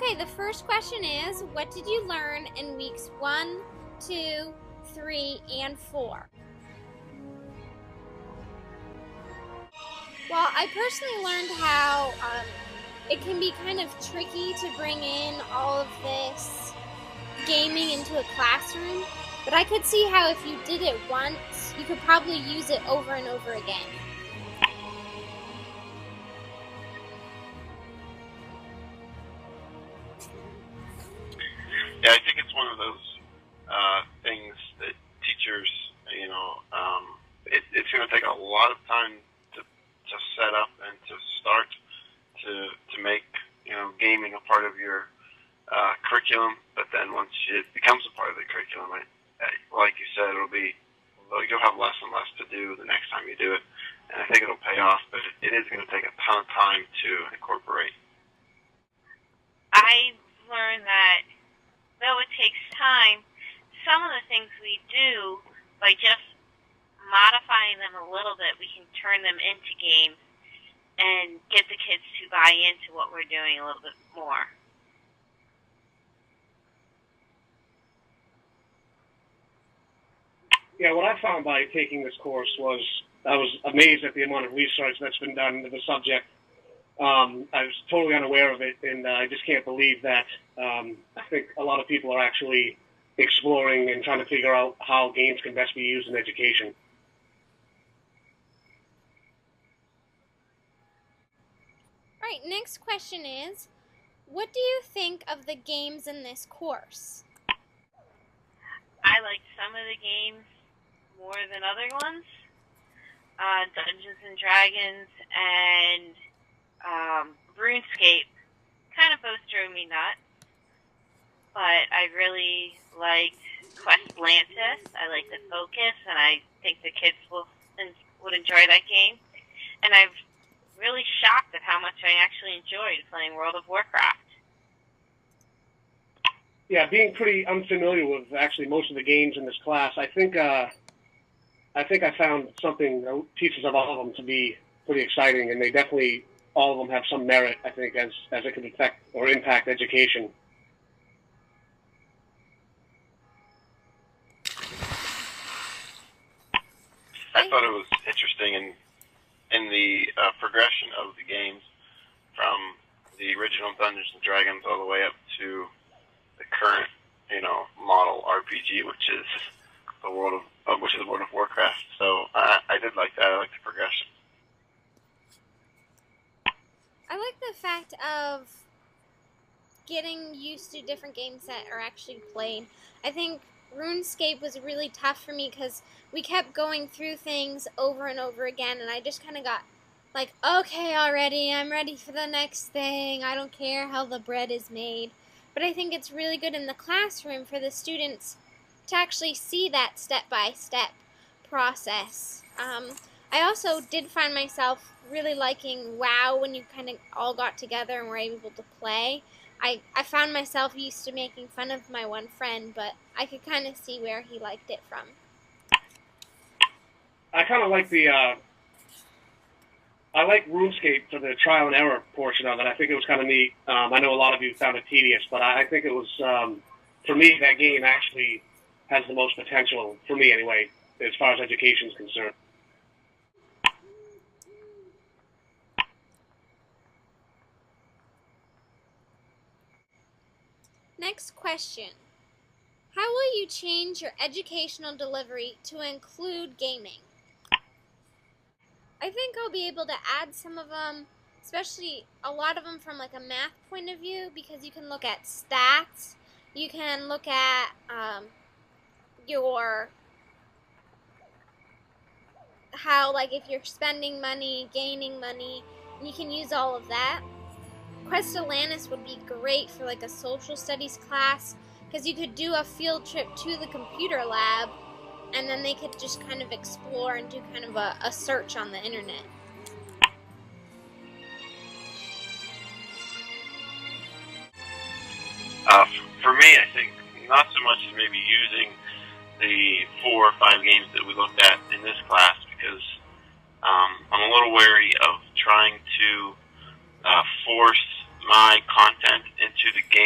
Okay, the first question is, what did you learn in weeks 1, 2, 3, and 4? Well, I personally learned how it can be kind of tricky to bring in all of this gaming into a classroom, but I could see how if you did it once, you could probably use it over and over again. Yeah, I think it's one of those things that teachers, it's going to take a lot of time to set up and to start to make gaming a part of your curriculum. But then once it becomes a part of the curriculum, like you said, you'll have less and less to do the next time you do it, and I think it'll pay off. But it is going to take a ton of time to incorporate. I learned that though it takes time, some of the things we do, by just modifying them a little bit, we can turn them into games and get the kids to buy into what we're doing a little bit more. Yeah, what I found by taking this course was I was amazed at the amount of research that's been done into the subject. I was totally unaware of it, and I just can't believe that I think a lot of people are actually exploring and trying to figure out how games can best be used in education. All right, next question is, what do you think of the games in this course? I liked some of the games more than other ones. Dungeons and Dragons and RuneScape kind of both drove me nuts, but I really liked Quest Atlantis. I liked the focus, and I think the kids would enjoy that game. And I'm really shocked at how much I actually enjoyed playing World of Warcraft. Yeah, being pretty unfamiliar with actually most of the games in this class, I think I found pieces of all of them to be pretty exciting, and they definitely all of them have some merit, I think, as it could affect or impact education. I thought it was interesting in the progression of the games from the original Dungeons and Dragons all the way up to the current, model RPG, which is World of Warcraft. So I did like that. I liked the progression. I like the fact of getting used to different games that are actually played. I think RuneScape was really tough for me because we kept going through things over and over again, and I just kind of got like, okay, already, I'm ready for the next thing. I don't care how the bread is made. But I think it's really good in the classroom for the students to actually see that step-by-step process. I also did find myself really liking WoW when you kind of all got together and were able to play. I found myself used to making fun of my one friend, but I could kind of see where he liked it from. I kind of like I like RuneScape for the trial and error portion of it. I think it was kind of neat. I know a lot of you found it tedious, but I think it was, for me, that game actually has the most potential, for me anyway, as far as education is concerned. Next question. How will you change your educational delivery to include gaming? I think I'll be able to add some of them, especially a lot of them from like a math point of view, because you can look at stats, you can look at how, like, if you're spending money, gaining money, and you can use all of that. Quest Atlantis would be great for like a social studies class, because you could do a field trip to the computer lab, and then they could just kind of explore and do kind of a search on the internet. For me, I think not so much as maybe using the 4 or 5 games that we looked at in this class, because I'm a little wary of trying to force my content into the game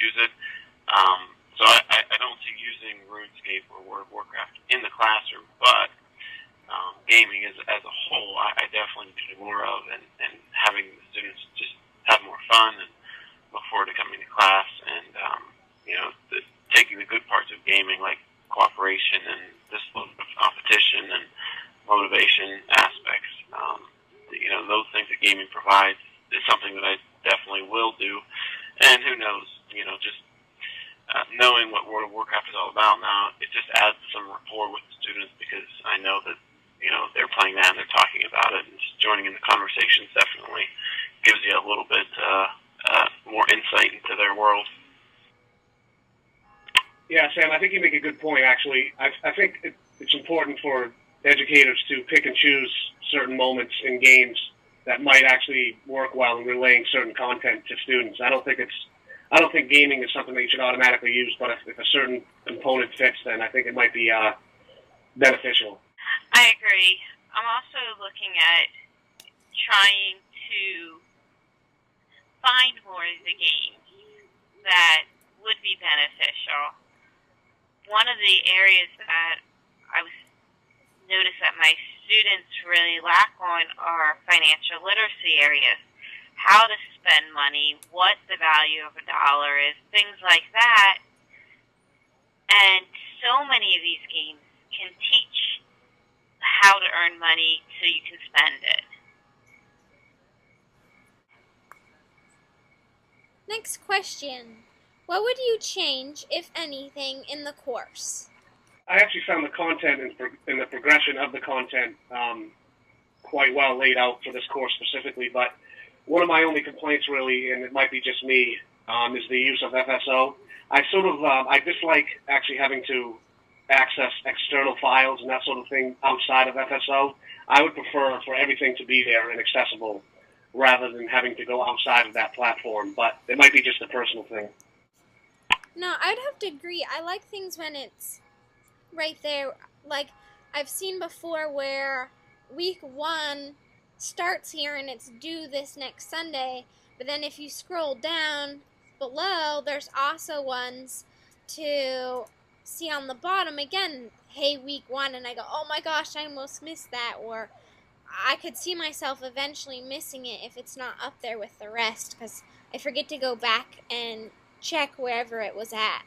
use it. So I don't see using RuneScape or World of Warcraft in the classroom, but gaming as a whole, I definitely need to do more of, and having the students just have more fun and look forward to coming to class, and taking the good parts of gaming like cooperation and discipline, competition, and motivation aspects. Those things that gaming provides is something that I definitely will do. And who knows, just knowing what World of Warcraft is all about now, it just adds some rapport with the students, because I know that they're playing that and they're talking about it, and just joining in the conversations definitely gives you a little bit more insight into their world. Yeah, Sam, I think you make a good point, actually. I think it's important for educators to pick and choose certain moments in games that might actually work well in relaying certain content to students. I don't think gaming is something that you should automatically use, but if a certain component fits, then I think it might be beneficial. I agree. I'm also looking at trying to find more of the games that would be beneficial. One of the areas that I noticed that my students really lack on are financial literacy areas. How to spend money, what the value of a dollar is, things like that. And so many of these games can teach how to earn money so you can spend it. Next question. What would you change, if anything, in the course? I actually found the content and the progression of the content quite well laid out for this course specifically, but one of my only complaints really, and it might be just me, is the use of FSO. I dislike actually having to access external files and that sort of thing outside of FSO. I would prefer for everything to be there and accessible rather than having to go outside of that platform, but it might be just a personal thing. No, I'd have to agree. I like things when it's right there. Like, I've seen before where week 1 starts here and it's due this next Sunday, but then if you scroll down below, there's also ones to see on the bottom again, hey, week 1, and I go, oh my gosh, I almost missed that, or I could see myself eventually missing it if it's not up there with the rest, because I forget to go back and check wherever it was at.